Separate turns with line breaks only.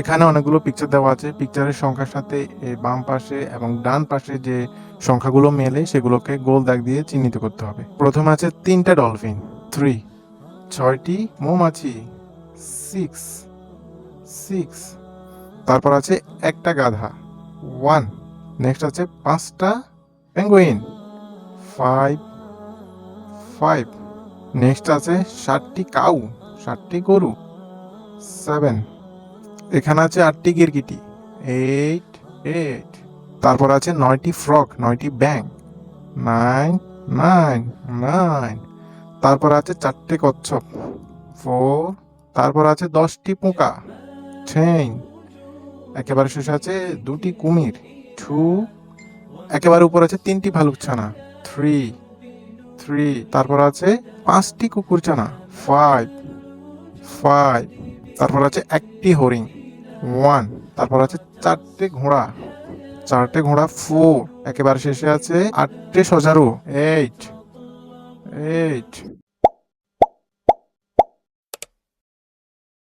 এখানে অনেকগুলো পিকচার দেওয়া আছে। পিকচারের সংখ্যার সাথে বাম পাশে এবং ডান পাশে যে সংখ্যাগুলো মেলে সেগুলোকে গোল দাগ দিয়ে চিহ্নিত করতে হবে। প্রথমে আছে 3টা ডলফিন, 3। 6টি মৌমাছি, 6, 6। তারপর আছে একটা গাধা, 1। নেক্সট আছে 5টা পেঙ্গুইন, 5, 5। নেক্সট আছে 7টি কাউ, 7টি গরু, 7। এখানে আছে 8টি গিরগিটি, 8, 8। তারপর আছে 9টি ফ্রগ, 9টি ব্যাং, 9, 9, 9। তারপর আছে 4টে কচ্ছপ, 4। তারপর আছে 10টি পোকা, 10। একেবারে শেষে আছে 2টি কুমির, 2। একেবারে উপর আছে 3টি ভালুকছানা, 3, 3। তারপর আছে 5টি কুকুরছানা, 5, 5। তারপর আছে 1টি হরিণ, 1। তারপর আছে 4টে ঘোড়া, 4টে ঘোড়া, 4। একেবারে শেষে আছে 8টে সজারু, 8, 8।